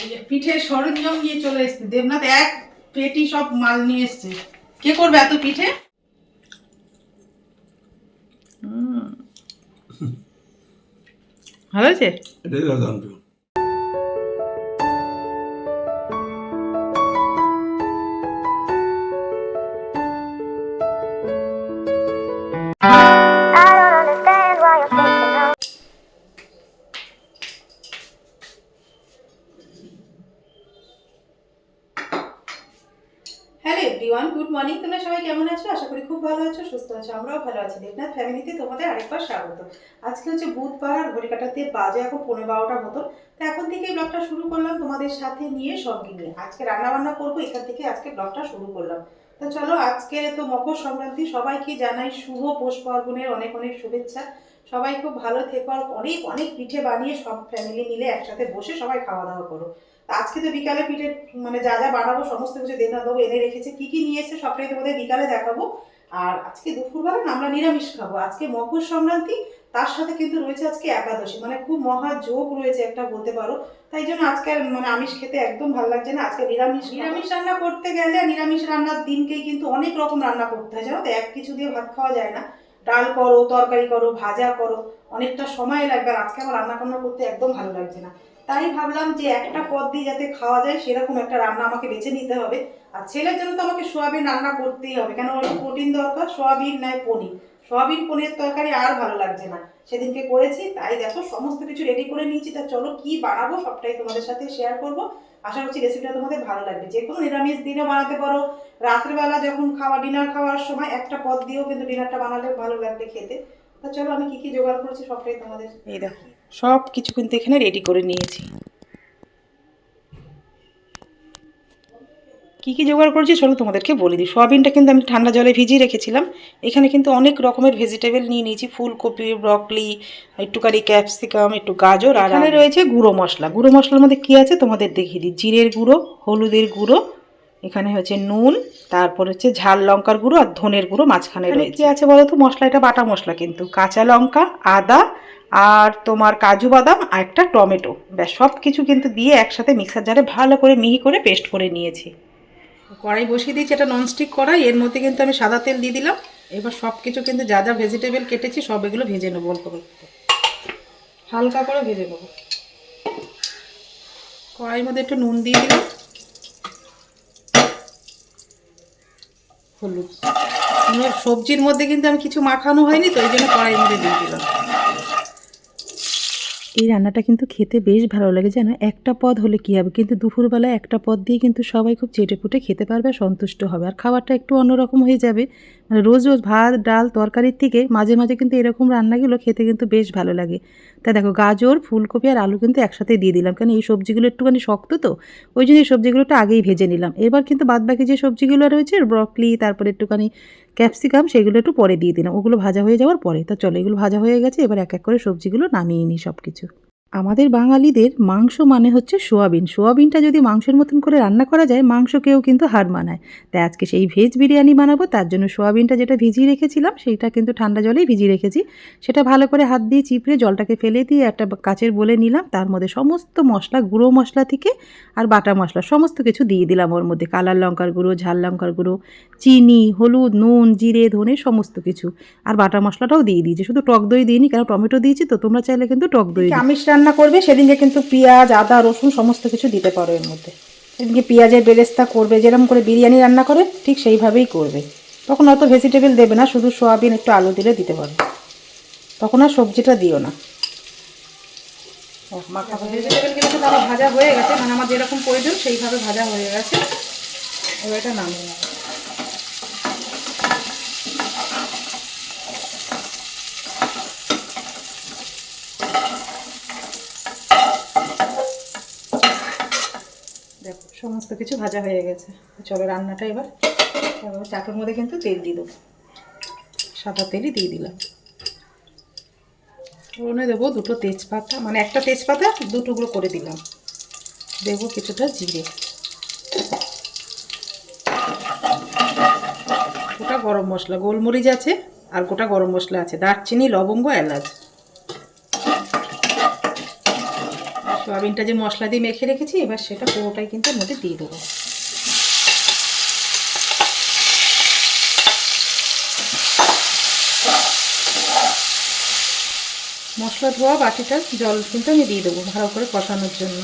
এই যে পিঠের সরঞ্জাম নিয়ে চলে এসছে দেবনাথ, এক পেটি সব মাল নিয়ে এসছে। কে করবে এত পিঠে? ভালো হয়েছে? এটাই দুর্দান্ত। Hello everyone, good morning. তোমরা সবাই কেমন আছো? আশা করি খুব ভালো আছো, সুস্থ আছো। আমরাও ভালো আছি। দেবনাথ ফ্যামিলিতে তোমাদের আরেকবার স্বাগত। আজকে হচ্ছে বুধবার, আর ঘড়ি কাটাতে বাজে এখন 11:15টার মতো। তো এখন থেকেই ব্লগটা শুরু করলাম তোমাদের সাথে নিয়ে, সঙ্গে নিয়ে। আজকে রান্না বান্না করবো, এখান থেকে আজকে ব্লগটা শুরু করলাম। তো চলো, আজকে তো মকর সংক্রান্তি, সবাইকে জানাই শুভ পৌষ পার্বণের অনেক অনেক শুভেচ্ছা। সবাই খুব ভালো থেকো, আর অনেক অনেক পিঠে বানিয়ে সব ফ্যামিলি মিলে একসাথে বসে সবাই খাওয়া দাওয়া করো। আজকে তো বিকালে পিঠে মানে যা যা বানাবো সমস্ত কিছু দেবনাথবাবু এনে রেখেছে। কি কি নিয়ে এসে সবটাই তোমাদের বিকালে দেখাবো। আর আজকে দুপুরবেলা না আমরা নিরামিষ খাবো। আজকে মকর সংক্রান্তি, তার সাথে কিন্তু রয়েছে আজকে একাদশী, মানে খুব মহা যোগ রয়েছে একটা বলতে পারো। তাই জন্য আজকে আর মানে আমিষ খেতে একদম ভালো লাগছে না। আজকে নিরামিষ নিরামিষ রান্না করতে গেলে, নিরামিষ রান্নার দিনকেই কিন্তু অনেক রকম রান্না করতে হয়, জানো তো, এক কিছু দিয়ে ভাত খাওয়া যায় না। ডাল করো, তরকারি করো, ভাজা করো, অনেকটা সময় লাগবে। আর আজকে আমার রান্না বান্না করতে একদম ভালো লাগছে না। তাই ভাবলাম যে একটা পদ দিয়ে যাতে খাওয়া যায় সেরকম একটা রান্না আমাকে বেছে নিতে হবে। আর ছেলের জন্য তো আমাকে সোয়াবিন রান্না করতেই হবে, কেন ওর প্রোটিন দরকার। সোয়াবিন নাই পনির, সোয়াবিন পনিরের তরকারি আর ভালো লাগছে না। সেদিনকে করেছি, তাই দেখো সমস্ত কিছু রেডি করে নিয়েছি। তা চলো কি বানাবো সবটাই তোমাদের সাথে শেয়ার করব। আশা করছি রেসিপিটা তোমাদের ভালো লাগবে। যে কোনো নিরামিষ দিনে বানাতে পারো, রাত্রেবেলা যখন ডিনার খাওয়ার সময় একটা পদ দিয়েও কিন্তু ডিনারটা বানালে ভালো লাগবে খেতে। তা চলো আমি কি কি জোগাড় করেছি সবটাই তোমাদের, এই দেখো সব কিছু কিন্তু এখানে রেডি করে নিয়েছি। কী কী জোগাড় করেছি চলো তোমাদেরকে বলে দিই। সোয়াবিনটা কিন্তু আমি ঠান্ডা জলে ভিজিয়ে রেখেছিলাম। এখানে কিন্তু অনেক রকমের ভেজিটেবল নিয়ে নিয়েছি, ফুলকপি, ব্রকলি, একটুখানি ক্যাপসিকাম, একটু গাজর। আর এখানে রয়েছে গুঁড়ো মশলা। গুঁড়ো মশলার মধ্যে কী আছে তোমাদের দেখিয়ে দিই। জিরের গুঁড়ো, হলুদের গুঁড়ো, এখানে হচ্ছে নুন, তারপর হচ্ছে ঝাল লঙ্কার গুঁড়ো, আর ধনের গুঁড়ো মাঝখানে রয়েছে। কী আছে বলো তো? মশলা, এটা বাটা মশলা কিন্তু। কাঁচা লঙ্কা, আদা, আর তোমার কাজু বাদাম, আর একটা টমেটো, ব্যাস সব কিছু কিন্তু দিয়ে একসাথে মিক্সার জারে ভালো করে মিহি করে পেস্ট করে নিয়েছি। কড়াই বসিয়ে দিয়েছি, এটা ননস্টিক কড়াই। এর মধ্যে কিন্তু আমি সাদা তেল দিয়ে দিলাম। এবার সব কিছু কিন্তু যা যা ভেজিটেবল কেটেছি সব এগুলো ভেজে নেবো, অল্প করে হালকা করে ভেজে নেবো। কড়াইয়ের মধ্যে একটু নুন দিয়ে দিলাম, হলুদ। সবজির মধ্যে কিন্তু আমি কিছু মাখানো হয়নি, তো ওই জন্য কড়াইয়ের মধ্যে দিয়ে দিলাম। এই রান্নাটা কিন্তু খেতে বেশ ভালো লাগে, জানো। একটা পদ হলে কী হবে, কিন্তু দুপুরবেলায় একটা পদ দিয়ে কিন্তু সবাই খুব চেটেপুটে খেতে পারবে, সন্তুষ্ট হবে। আর খাবারটা একটু অন্যরকম হয়ে যাবে। মানে রোজ রোজ ভাত ডাল তরকারির থেকে মাঝে মাঝে কিন্তু এরকম রান্নাগুলো খেতে কিন্তু বেশ ভালো লাগে। তাই দেখো, গাজর, ফুলকপি আর আলু কিন্তু একসাথে দিয়ে দিলাম, কারণ এই সবজিগুলো একটুখানি শক্ত, তো ওই জন্য এই সবজিগুলো একটু আগেই ভেজে নিলাম। এবার কিন্তু বাদবাকি যে সবজিগুলো রয়েছে, ব্রকলি, তারপরে একটুখানি ক্যাপসিকাম, সেগুলো একটু পরে দিয়ে দিলাম, ওগুলো ভাজা হয়ে যাওয়ার পরে। তো চলো, এগুলো ভাজা হয়ে গেছে, এবার এক এক করে সবজিগুলো নামিয়ে নিই সব কিছু। আমাদের বাঙালিদের মাংস মানে হচ্ছে সোয়াবিন। সোয়াবিনটা যদি মাংসের মতন করে রান্না করা যায়, মাংসকেও কিন্তু হার মানায়। তাই আজকে সেই ভেজ বিরিয়ানি বানাবো। তার জন্য সোয়াবিনটা যেটা ভিজিয়ে রেখেছিলাম, সেইটা কিন্তু ঠান্ডা জলেই ভিজিয়ে রেখেছি। সেটা ভালো করে হাত দিয়ে চিপড়ে জলটাকে ফেলে দিয়ে একটা কাচের বলে নিলাম। তার মধ্যে সমস্ত মশলা, গুঁড়ো মশলা থেকে আর বাটা মশলা সমস্ত কিছু দিয়ে দিলাম ওর মধ্যে। কালার লঙ্কার গুঁড়ো, ঝাল লঙ্কার গুঁড়ো, চিনি, হলুদ, নুন, জিরে, ধনে সমস্ত কিছু। আর বাটা মশলাটাও দিয়ে দিয়েছি, শুধু টক দই দিইনি, কারণ টমেটো দিয়েছি। তো তোমরা চাইলে কিন্তু টক দই, আমিষ রান্না করবে সেদিনকে কিন্তু পেঁয়াজ, আদা, রসুন সমস্ত কিছু দিতে পারো এর মধ্যে। সেদিনকে পেঁয়াজের বেরেস্তা করবে, যেরকম করে বিরিয়ানি রান্না করে ঠিক সেইভাবেই করবে। তখন অত ভেজিটেবল দেবে না, শুধু সোয়াবিন একটু আলু দিলে দিতে পারো। তখন আর সবজিটা দিও না। ভেজিটেবল কিন্তু আমার ভাজা হয়ে গেছে, মানে আমার যেরকম প্রয়োজন সেইভাবে ভাজা হয়ে গেছে। এবার এটা নামিয়ে নেবো। দেখো সমস্ত কিছু ভাজা হয়ে গেছে। চলো রান্নাটা এবার চাটুর মধ্যে কিন্তু তেল দিয়ে দেবো, সাদা তেলই দিয়ে দিলাম। ফোড়নে দেবো দুটো তেজপাতা, মানে একটা তেজপাতা দু টুকরো করে দিলাম। দেবো কিছুটা জিরে, গোটা গরম মশলা, গোলমরিচ আছে আর গোটা গরম মশলা আছে, দারচিনি, লবঙ্গ, এলাচ। সোয়াবিনটা যে মশলা দিয়ে মেখে রেখেছি এবার সেটা পুরোটাই কিন্তু এর মধ্যে দিয়ে দেবো। মশলা ধোয়া বাটিটার জল কিন্তু আমি দিয়ে দেবো ভালো করে কষানোর জন্য।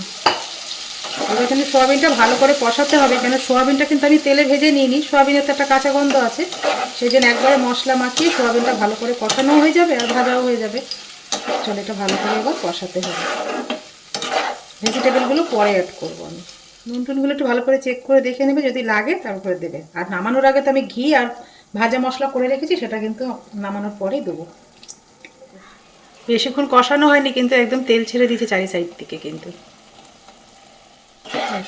এবার কিন্তু সোয়াবিনটা ভালো করে কষাতে হবে, কেন সোয়াবিনটা কিন্তু আমি তেলে ভেজে নিইনি, সোয়াবিনের তো একটা কাঁচা গন্ধ আছে, সেই জন্য একবারে মশলা মাখিয়ে সোয়াবিনটা ভালো করে কষানোও হয়ে যাবে আর ভাজাও হয়ে যাবে। চলো এটা ভালো করে এবার কষাতে হবে। ভেজিটেবলগুলো পরে অ্যাড করবো আমি। নুন টুনগুলো একটু ভালো করে চেক করে দেখে নেবে, যদি লাগে তারপরে দেবে। আর নামানোর আগে তো আমি ঘি আর ভাজা মশলা করে রেখেছি, সেটা কিন্তু নামানোর পরেই দেবো। বেশিক্ষণ কষানো হয়নি কিন্তু একদম তেল ছেড়ে দিয়েছে চারি সাইড থেকে। কিন্তু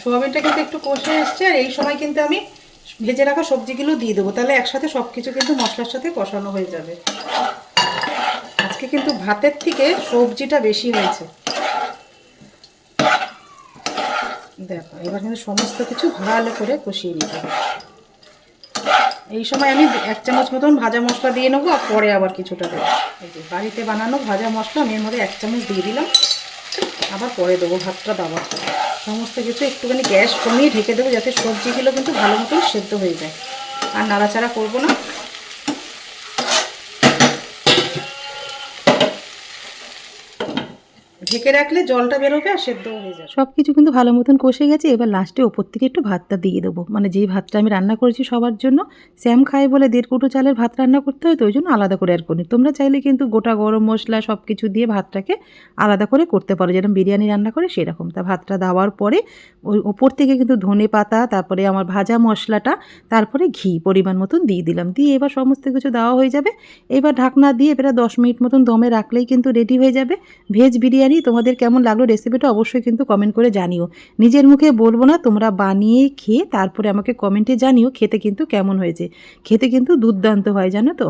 সোয়াবিনটা কিন্তু একটু কষে এসছে, আর এই সময় কিন্তু আমি ভেজে রাখা সবজিগুলো দিয়ে দেবো, তাহলে একসাথে সব কিছু কিন্তু মশলার সাথে কষানো হয়ে যাবে। আজকে কিন্তু ভাতের থেকে সবজিটা বেশি হয়েছে। দেখো এবার কিন্তু সমস্ত কিছু ভালো করে কষিয়ে নিতে হবে। এই সময় আমি 1 চামচ মতন ভাজা মশলা দিয়ে নেবো, আর পরে আবার কিছুটা দেবো। এই যে বাড়িতে বানানো ভাজা মশলা আমি এর মধ্যে 1 চামচ দিয়ে দিলাম, আবার পরে দেবো ভাতটা দেওয়ার পরে। সমস্ত কিছু একটুখানি গ্যাস কমিয়ে ঢেকে দেবো, যাতে সবজিগুলো কিন্তু ভালো মতন সেদ্ধ হয়ে যায়। আর নাড়াচাড়া করবো না। ঢেকে রাখলে জলটা বেরোবে আর সেদ্ধও হয়ে যাবে। সব কিছু কিন্তু ভালো মতন কষে গেছে। এবার লাস্টে ওপর থেকে একটু ভাতটা দিয়ে দেবো, মানে যেই ভাতটা আমি রান্না করেছি সবার জন্য। স্যাম খায় বলে 1.5 কৌটো চালের ভাত রান্না করতে হয়, তো ওই জন্য আলাদা করে আর করি। তোমরা চাইলে কিন্তু গোটা গরম মশলা সব কিছু দিয়ে ভাতটাকে আলাদা করে করতে পারো, যেরকম বিরিয়ানি রান্না করে সেরকম। তা ভাতটা দেওয়ার পরে ওই ওপর থেকে কিন্তু ধনে পাতা, তারপরে আমার ভাজা মশলাটা, তারপরে ঘি পরিমাণ মতন দিয়ে দিলাম। দিয়ে এবার সমস্ত কিছু দেওয়া হয়ে যাবে। এবার ঢাকনা দিয়ে প্রায় 10 মিনিট মতন দমে রাখলেই কিন্তু রেডি হয়ে যাবে ভেজ বিরিয়ানি। তোমাদের কেমন লাগলো রেসিপিটা অবশ্যই কিন্তু কমেন্ট করে জানিও। নিজের মুখে বলবো না, তোমরা বানিয়ে খেয়ে তারপরে আমাকে কমেন্টে জানিও খেতে কিন্তু কেমন হয়েছে। খেতে কিন্তু দুর্দান্ত হয়, জানো তো।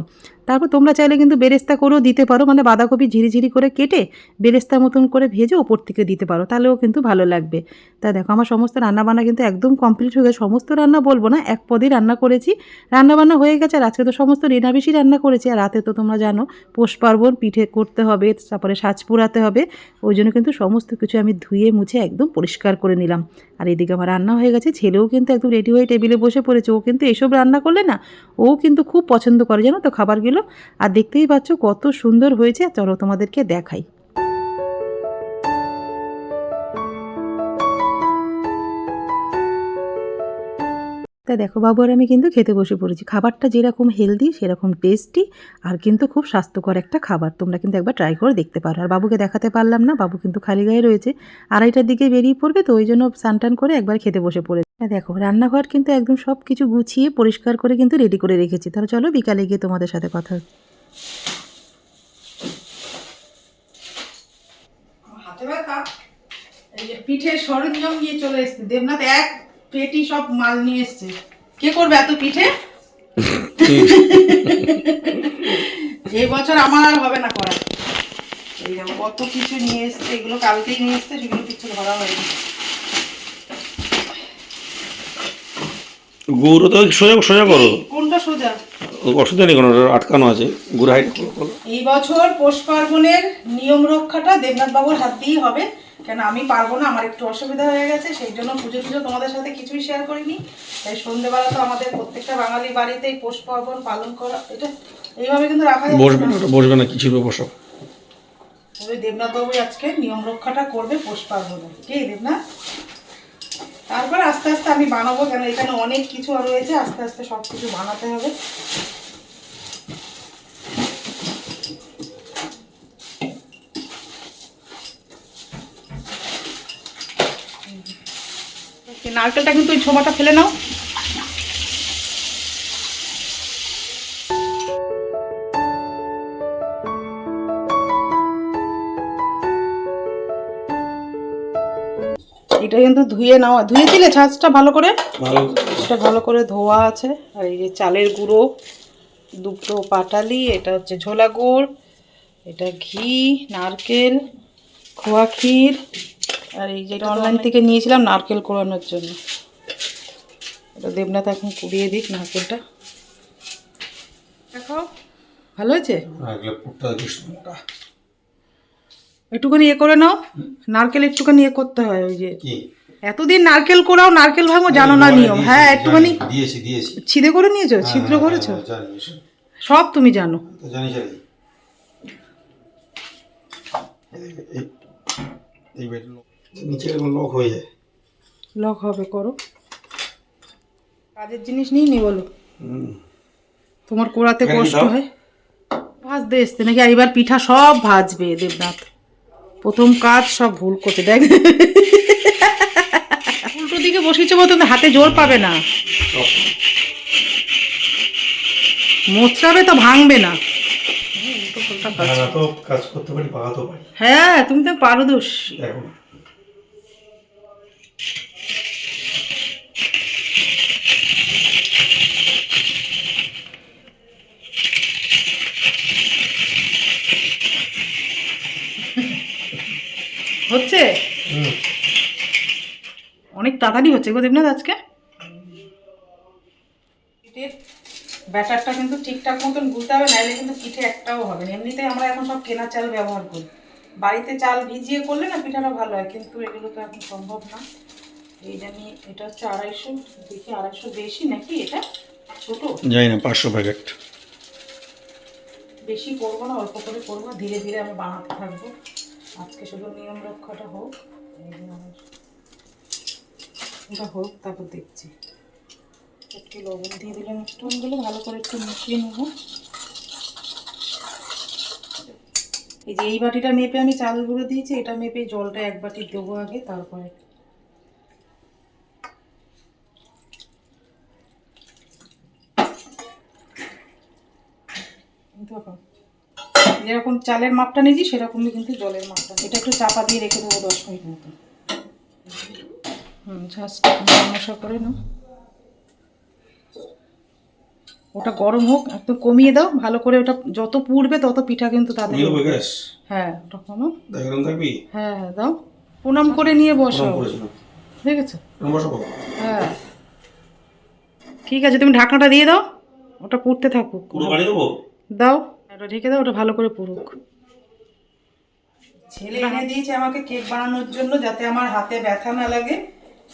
তারপর তোমরা চাইলে কিন্তু বেরেস্তা করেও দিতে পারো, মানে বাঁধাকপি ঝিরিঝিরি করে কেটে বেরেস্তা মতন করে ভেজে ওপর থেকে দিতে পারো, তাহলেও কিন্তু ভালো লাগবে। তা দেখো আমার সমস্ত রান্নাবান্না কিন্তু একদম কমপ্লিট হয়ে গেছে। সমস্ত রান্না বলবো না, এক পদই রান্না করেছি। রান্নাবান্না হয়ে গেছে, আর আজকে তো সমস্ত নিরামিষই রান্না করেছি। আর রাতে তো তোমরা জানো পৌষ পার্বণ, পিঠে করতে হবে, তারপরে সাজ পোড়াতে হবে। ওই জন্য কিন্তু সমস্ত কিছু আমি ধুয়ে মুছে একদম পরিষ্কার করে নিলাম। আর এদিকে আমার রান্না হয়ে গেছে, ছেলেও কিন্তু একদম রেডি হয়ে টেবিলে বসে পড়েছে। ও কিন্তু এসব রান্না করলে না ও কিন্তু খুব পছন্দ করে, জানো তো খাবারগুলো। আর দেখতেই পাচ্ছ কত সুন্দর হয়েছে, চলো তোমাদেরকে দেখাই। তা দেখো বাবু আর আমি কিন্তু খেতে বসে পড়েছি। খাবারটা যেরকম হেলদি সেরকম টেস্টি, আর কিন্তু খুব স্বাস্থ্যকর একটা খাবার। তোমরা কিন্তু একবার ট্রাই করে দেখতে পারো। আর বাবুকে দেখাতে পারলাম না, বাবু কিন্তু খালি গায়ে রয়েছে। 2:30টার দিকে বেরিয়ে পড়বে, তো ওই জন্য স্নান করে একবার খেতে বসে পড়েছে। দেখো রান্নাঘর কিন্তু একদম সব কিছু গুছিয়ে পরিষ্কার করে কিন্তু রেডি করে রেখেছি। তাহলে চলো বিকালে গিয়ে তোমাদের সাথে কথা হচ্ছে। হাতে ব্যথা, এই যে পিঠের সরঞ্জাম নিয়ে চলে এসেছে দেবনাথ, এক পেটি সব মাল নিয়ে এসছে। কে করবে এত পিঠে? এই বছর আমার আর হবে না করা। এই কত কিছু নিয়ে এসছে, এগুলো কালকেই নিয়ে এসছে, সেগুলো কিছু ধরা হয়নি। গুঁড়ো তো সোজা সোজা করো। কোনটা সোজা? অসুবিধা নেই, কোনো আটকানো আছে গুঁড়ো হাইট। এই বছর পৌষ পার্বণের নিয়ম রক্ষাটা দেবনাথ বাবুর হাত দিয়েই হবে, কেন আমি পারবো না, আমার একটু অসুবিধা হয়ে গেছে। সেই জন্য পুজো তোমাদের সাথে কিছুই শেয়ার করিনি। তাই সন্ধ্যেবেলা তো আমাদের প্রত্যেকটা বাঙালি বাড়িতেই পৌষ পার্বণ পালন করা, এটা এইভাবে কিন্তু রাখা যাবে। বসবে না, বসবে না, কিছু বসো। তবে দেবনাথ বাবু আজকে নিয়ম রক্ষাটা করবে পৌষ পার্বণে, কি দেবনাথ? তারপর আস্তে আস্তে আমি বানাবো, কেন এখানে অনেক কিছু রয়েছে, আস্তে আস্তে সব কিছু বানাতে হবে। নারকেলটা কিন্তু ওই ছোবাটা ফেলে নাও। এটা কিন্তু ধুয়ে নাও, ধুয়েছিলে ছাঁচটা ভালো করে? এটা ভালো করে ধোয়া আছে। আর এই যে চালের গুঁড়ো, 2টো পাটালি, এটা হচ্ছে ঝোলা গুড়, এটা ঘি, নারকেল, খোয়া ক্ষীর, আর এই যেটা অনলাইন থেকে নিয়েছিলাম নারকেল কোড়ানোর জন্য। এটা দেবনাথ এখন কুড়িয়ে দিক নারকেলটা। দেখাও ভালো হয়েছে। একটুখানি করে নাও, নারকেল একটুখানি করতে হয়। ওই যে কি এতদিন নারকেল কোড়াও, নারকেল ভাঙো, জানো না নিয়ম? হ্যাঁ, একটুখানি দিয়েছি ছিদে করে নিয়েছো, ছিদ্র করেছো, জানি সব তুমি জানো। তো জানি এই বেড নিচে এরকম লক হয়ে যায়। লক হবে, করো। কাজের জিনিস নিই নি বলো, তোমার কোড়াতে কষ্ট হয়। ভাজতে এসতে নাকি? আর এবার পিঠা সব ভাজবে দেবনাথ, প্রথম কাজ সব ভুল করতে দেখ। উল্টো দিকে বসিয়েছে বলতে হাতে জোর পাবে না, মোচড়াবে তো ভাঙবে না। তো কাজ করতে পারি, পাকাতে পারি। হ্যাঁ, তুমি তো পারদর্শ। দেখো হচ্ছে, অনেক তাড়াতাড়ি হচ্ছে গো দেবনাথ আজকে। পিঠের ব্যাটারটা কিন্তু ঠিকঠাক মতন গুলতে হবে, নাইলে কিন্তু পিঠে একটাও হবে না। এমনিতে আমরা এখন সব কেনা চাল ব্যবহার করি, বাড়িতে চাল ভিজিয়ে করলে না পিঠাটা ভালো হয়, কিন্তু এগুলো তো এখন সম্ভব না। এই জানি এটা হচ্ছে 250, দেখি 250 বেশি নাকি, এটা ছোট, জানি না, 500 প্যাকেট। বেশি করবো না, অল্প করে করবো, ধীরে ধীরে আমি বানাতে থাকবো। আজকে শুধু নিয়ম রক্ষাটা হোক, এটা হোক, তারপর দেখছি। একটু লবণ দিয়ে দিলাম, স্টোনগুলো ভালো করে একটু মিশিয়ে নেবো। এই যে এই বাটিটা মেপে আমি চাল গুঁড়ো দিয়েছি, এটা মেপে জলটা 1 বাটি দেবো আগে, তারপরে যেরকম চালের মাপটা নিয়েছি সেরকমই কিন্তু জলের মাপটা। এটা একটু চাপা দিয়ে রেখে দেবো 10 মিনিট মতো। ঝাঁসটা মশা করে নাও, ওটা গরম হোক, একটু কমিয়ে দাও ভালো করে। ওটা যত পুড়বে তত পিঠা কিন্তু তাদের। হ্যাঁ, ওটা কমাও। হ্যাঁ হ্যাঁ, দাও, প্রণাম করে নিয়ে বসো, ঠিক আছে? হ্যাঁ ঠিক আছে, তুমি ঢাকনাটা দিয়ে দাও, ওটা পুড়তে থাকুক। দাও, ওটা ঢেকে দাও, ওটা ভালো করে পুড়ুক। ছেলে এনে দিয়েছে আমাকে কেক বানানোর জন্য, যাতে আমার হাতে ব্যথা না লাগে।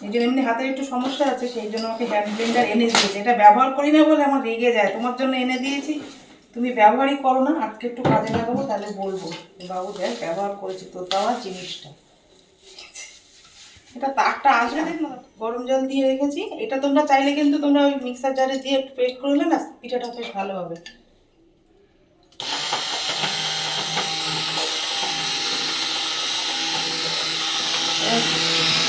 এই জন্য, এমনি হাতের একটু সমস্যা আছে, সেই জন্য আমাকে হ্যান্ড ব্লেন্ডার এনে দিয়েছে। এটা ব্যবহার করি না বলে আমার রেগে যায়, তোমার জন্য এনে দিয়েছি, তুমি ব্যবহারই করো না। আজকে একটু কাজে লাগাবো, তাহলে বলবো বাবু দেখ ব্যবহার করেছি, তো দেওয়ার জিনিসটা। এটা তাকটা আসবে দেখ না, গরম জল দিয়ে রেখেছি। এটা তোমরা চাইলে কিন্তু তোমরা ওই মিক্সার জারে দিয়ে একটু পেস্ট করে নিলে না, পিঠাটা বেশ ভালো হবে।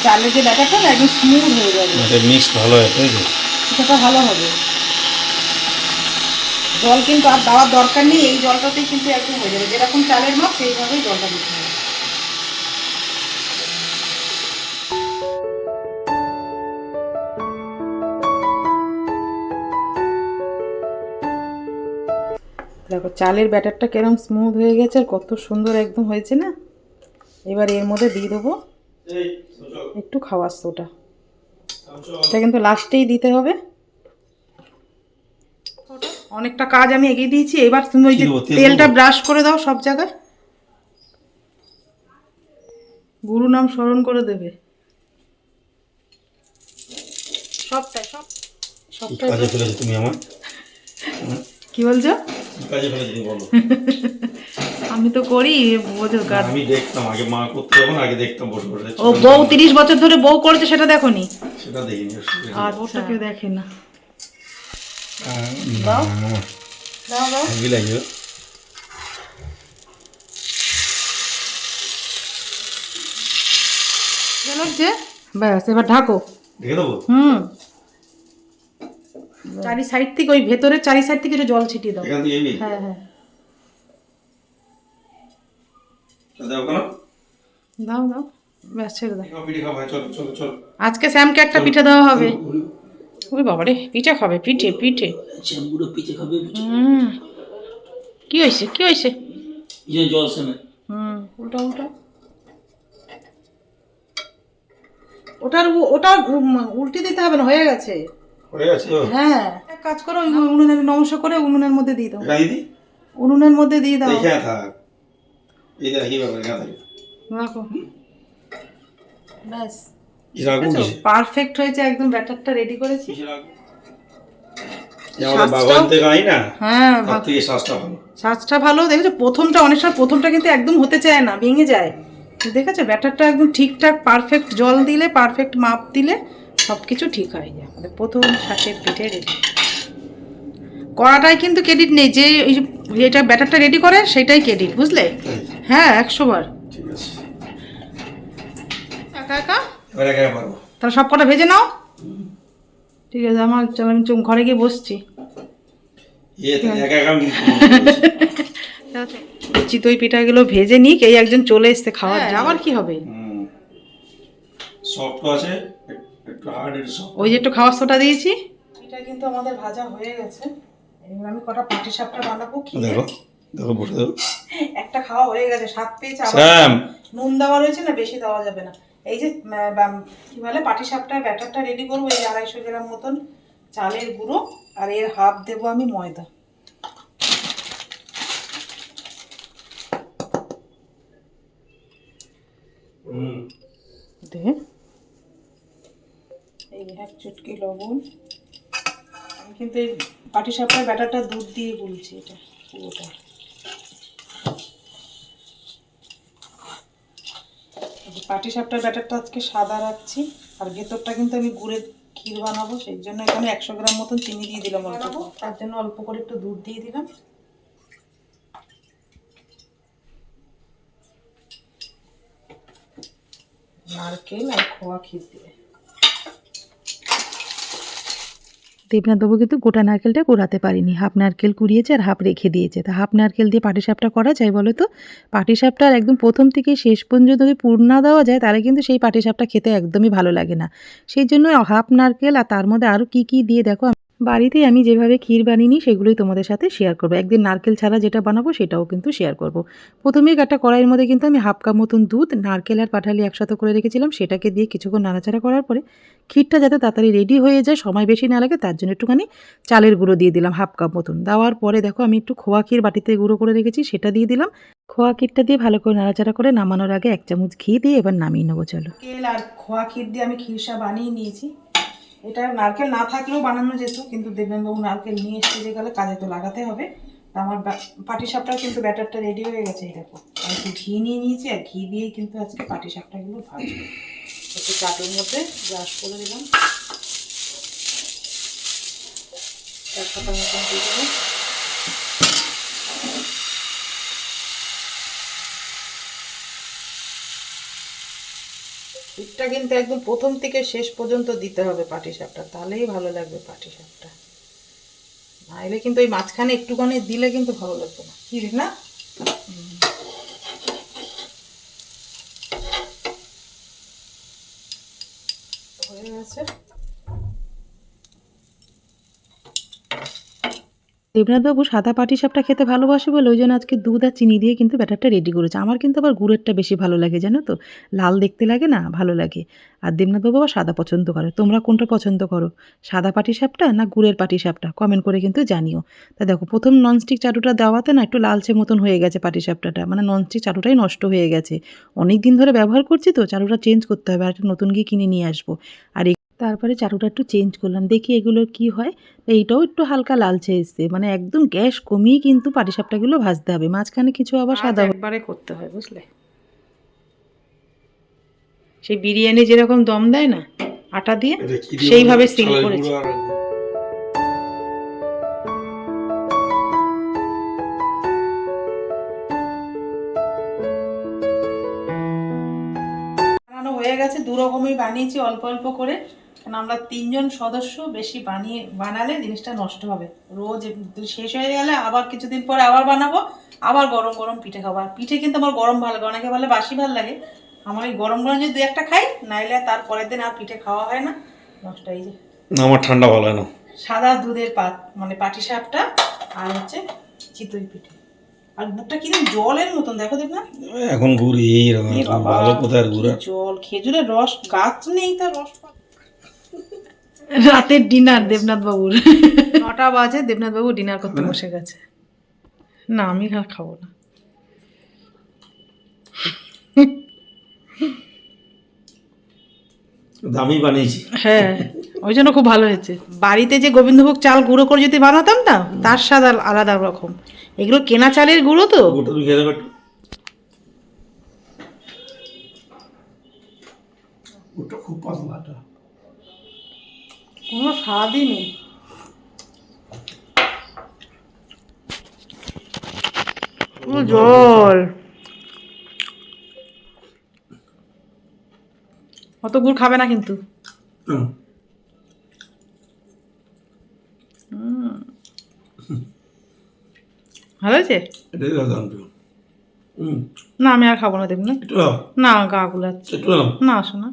চালের যে ব্যাটারটা না একদম স্মুথ হয়ে যাবে, মিক্স ভালো হয়, তাই তো? পিঠাটা ভালো হবে। জল কিন্তু আর দেওয়ার দরকার নেই, এই জলটাতেই কিন্তু একদম হয়ে যাবে। যেরকম চালের মাপ সেইভাবেই জলটা দিতে হবে। দেখো চালের ব্যাটারটা কেরম স্মুথ হয়ে গেছে, আর কত সুন্দর একদম হয়েছে না। এবার এর মধ্যে দিয়ে দেবো একটু খাওয়ার সোডা, এটা কিন্তু লাস্টেই দিতে হবে। অনেকটা কাজ আমি এগিয়ে দিয়েছি। এবার তুমি ওই যে তেলটা ব্রাশ করে দাও সব জায়গায়, গুরু নাম স্মরণ করে দেবে সবটাই, সবটাই। কাজে ফেলেছো তুমি আমার, কি বলছো? কাজে ফেলেছো তুমি, বলো। আমি তো করি, বোঝো কাজ। আমি দেখতাম আগে, মা করতে যখন আগে দেখতাম বসে বসে। ও বউ 30 বছর ধরে বউ করেছে, সেটা দেখোনি? সেটা দেখিনি। আর ওটা কেউ দেখে না। দাও দাও দাও, হেভি লাগবে। লাগছে, ব্যাস এবার ঢাকো। ঢেকে দেবো? চারি সাইড থেকে, ওই ভেতরের চারি সাইড থেকে একটু জল ছিটিয়ে দাও। এখান থেকে এই? হ্যাঁ হ্যাঁ, দাও কেন? দাও দাও, ব্যাস ছেড়ে দাও। পিঠে খাও ভাই, চলো চলো চলো। আজকে স্যামকে একটা পিঠে দেওয়া হবে। ওই বাবা রে, পিঠে খাবে, পিঠে পিঠে শ্যামগুলো পিঠে খাবে। কি হয়েছে, কি হয়েছে? জল সেমে। উল্টা উল্টা, ওটার ওটা উল্টে দিতে হবে না, হয়ে গেছে। হয়ে গেছে? হ্যাঁ, এক কাজ করো, ওই উনুনের নমস্কার করে উনুনের মধ্যে দিয়ে দাও। দিদি উনুনের মধ্যে দিয়ে দাও। এখানে থাক, এই দেখ কি ব্যাপার, এখানে থাক। রাখো ব্যাস রাখবো কিসে? পারফেক্ট হয়েছে একদম ব্যাটারটা রেডি করেছি কিসে রাখবো? এই আমাদের বাগান থেকে আই না, হ্যাঁ তার থেকে শ্বাসটা ভালো। সাজটা ভালো দেখেছো প্রথমটা অনেক সময় প্রথমটা কিন্তু একদম হতে চায় না ভেঙে যায় দেখেছো ব্যাটারটা একদম ঠিকঠাক পারফেক্ট জল দিলে পারফেক্ট মাপ দিলে সব কিছু ঠিক হয়ে যায় আমাদের প্রথম শাকের পিঠে রেডি করাটাই কিন্তু ক্রেডিট নেই যে এটা ব্যাটারটা রেডি করে সেটাই ক্রেডিট বুঝলে হ্যাঁ 100 বার ঠিক আছে, একা একা এবার একা একা পারবো। তাহলে সব কটা ভেজে নাও ঠিক আছে আমার আমি ঘরে গিয়ে বসছি একা একা আমি চিতই পিঠাগুলো ভেজে নিক এই একজন চলে এসছে খাওয়ার আবার কি হবে সফট আছে, একটু হার্ড, একটু সফট। ওই যে একটু খাওয়ার সোটা দিয়েছি এটা কিন্তু আমাদের ভাজা হয়ে গেছে এবার আমি কটা পাটিসাপটা বানাবো কি দেখো দেখো বসে দেখো, একটা খাওয়া হয়ে গেছে স্বাদ পেয়েছে আবার স্যাম নুন দেওয়া রয়েছে না বেশি দেওয়া যাবে না এই যে কি বলে পাটিসাপটার ব্যাটারটা রেডি করবো এই 250 গ্রাম মতন চালের গুঁড়ো আর এর হাফ দেবো আমি ময়দা দে এই 1 চুটকি লবণ আমি কিন্তু এই পাটিসাপটার ব্যাটারটা দুধ দিয়ে গুলছি এটা পুরোটা পাটিসাপটার ব্যাটারটা আজকে সাদা রাখছি আর ভেতরটা কিন্তু আমি গুড়ের ক্ষীর বানাবো সেই জন্য এখানে 100 গ্রাম মতন চিনি দিয়ে দিলাম অল্প তার জন্য অল্প করে একটু দুধ দিয়ে দিলাম নারকেল আর খোয়া ক্ষীর দিয়ে দেবনাথবাবু কিন্তু গোটা নারকেলটা কোরাতে পারিনি হাফ নারকেল কুড়িয়েছে আর হাফ রেখে দিয়েছে তা হাফ নারকেল দিয়ে পাটিসাপটা করা যায় বলো তো পাটিসাপটার একদম প্রথম থেকে শেষ পর্যন্ত যদি পুর না দেওয়া যায় তাহলে কিন্তু সেই পাটিসাপটা খেতে একদমই ভালো লাগে না সেই জন্য হাফ নারকেল আর তার মধ্যে আরও কী দিয়ে দেখো বাড়িতেই আমি যেভাবে ক্ষীর বানিয়ে নিই সেগুলোই তোমাদের সাথে শেয়ার করবো একদিন নারকেল ছাড়া যেটা বানাবো সেটাও কিন্তু শেয়ার করব প্রথমেই একটা কড়াইয়ের মধ্যে কিন্তু আমি হাফ কাপ মতন দুধ নারকেল আর পাটালি একসাথে করে রেখেছিলাম সেটাকে দিয়ে কিছুক্ষণ নাড়াচাড়া করার পরে ক্ষীরটা যাতে তাড়াতাড়ি রেডি হয়ে যায় সময় বেশি না লাগে তার জন্য একটুখানি চালের গুঁড়ো দিয়ে দিলাম হাফ কাপ মতন দেওয়ার পরে দেখো আমি একটু খোয়া ক্ষীর বাটিতে গুঁড়ো করে রেখেছি সেটা দিয়ে দিলাম খোয়া ক্ষীরটা দিয়ে ভালো করে নাড়াচাড়া করে নামানোর আগে 1 চামচ ঘি দিয়ে এবার নামিয়ে নেবো চলো নারকেল আর খোয়া ক্ষীর দিয়ে আমি ক্ষীরসা বানিয়ে নিয়েছি এটা নারকেল না থাকলেও বানানো যেত কিন্তু দেবেনবাবু নারকেল নিয়ে এসে যে গেলে কাজে তো লাগাতে হবে আমার পাটিসাপটার কিন্তু ব্যাটারটা রেডি হয়ে গেছে এই দেখো আমি একটু ঘি নিয়ে নিয়েছি আর ঘি দিয়েই কিন্তু আজকে পাটিসাপটাগুলো ভাজবো একটু চাটুর মধ্যে ব্রাশ করে দিলাম এক পাতা মতন দিয়ে দেবো এটা কিন্তু একদম প্রথম থেকে শেষ পর্যন্ত দিতে হবে পাটিসাপটা তাহলেই ভালো লাগবে পাটিসাপটা নাইলে কিন্তু ওই মাঝখানে একটুখানি দিলে কিন্তু ভালো লাগবে না কি না হয়ে গেছে দেবনাথবাবু সাদা পাটিসাপটা খেতে ভালোবাসে বলে ওই জন্য আজকে দুধ আর চিনি দিয়ে কিন্তু ব্যাটারটা রেডি করেছে আমার কিন্তু আবার গুড়েরটা বেশি ভালো লাগে জানো তো লাল দেখতে লাগে না ভালো লাগে আর দেবনাথবাবু আবার সাদা পছন্দ করে তোমরা কোনটা পছন্দ করো সাদা পাটিসাপটা না গুড়ের পাটিসাপটা কমেন্ট করে কিন্তু জানিও তা দেখো প্রথম ননস্টিক চাটুটা দেওয়াতে না একটু লালচে মতন হয়ে গেছে পাটিসাপটাটা মানে ননস্টিক চাটুটাই নষ্ট হয়ে গেছে অনেক দিন ধরে ব্যবহার করছি তো চাটুটা চেঞ্জ করতে হবে আর একটা নতুন গিয়ে কিনে নিয়ে আসবো আর তারপরে চাটুটা একটু চেঞ্জ করলাম দেখি এগুলো কি হয় এইটাও একটু হালকা লালচে এসছে মানে একদম গ্যাস কমিয়ে কিন্তু পাটিসাপটাগুলো ভাজতে হবে মাঝখানে কিছু আবার সাদা একবারে করতে হয় বুঝলে সেই বিরিয়ানি যেরকম দম দেয় না আটা দিয়ে সেইভাবে সিল করেছে বানানো হয়ে গেছে দু রকমই বানিয়েছি অল্প অল্প করে কারণ আমরা 3 জন সদস্য বেশি বানালে জিনিসটা নষ্ট হবে রোজ শেষ হয়ে গেলে আবার কিছুদিন পরে আবার বানাবো আবার গরম গরম পিঠে খাবো আর পিঠে কিন্তু আমার গরম ভালো লাগে অনেকে বলে বাসি ভালো লাগে আমার ওই গরম গরম যদি 2-1টা খাই নাইলে তার পরের দিন আর পিঠে খাওয়া হয় না নষ্ট হয়ে যায় আমার ঠান্ডা ভালো হয় না সাদা দুধের মানে পাটিসাপটা আর হচ্ছে চিতই পিঠে আর গুড়টা কিরকম জলের মতন দেখো দেখ না এখন গুড় এইরকম ভালো কোথায় গুড় জল খেজুরের রস গাছ নেই তার রস রাতের ডিনার দেবনাথবাবুর 9টা বাজে দেবনাথবাবু ডিনার করতে বসে গেছে না আমি আর খাবো না দামি বানিয়েছি। হ্যাঁ, ওই জন্য খুব ভালো হয়েছে। বাড়িতে যে গোবিন্দভোগ চাল গুঁড়ো করে যদি বানাতাম না, তার স্বাদ আলাদা রকম। এগুলো কেনা চালের গুঁড়ো তো। গোটা তুমি খেয়ে দেখো একটু। ওটা খুব পাতলাটা। কোনো স্বাদই নেই। পুরো জল। অত গুড় খাবে না কিন্তু। হুম। ভালো হয়েছে? এটাই দুর্দান্ত। হুম। না আমি আর খাবো না, দেখুন একটু নাও, না, গা গুলাচ্ছে। একটু নাও। না শোনা।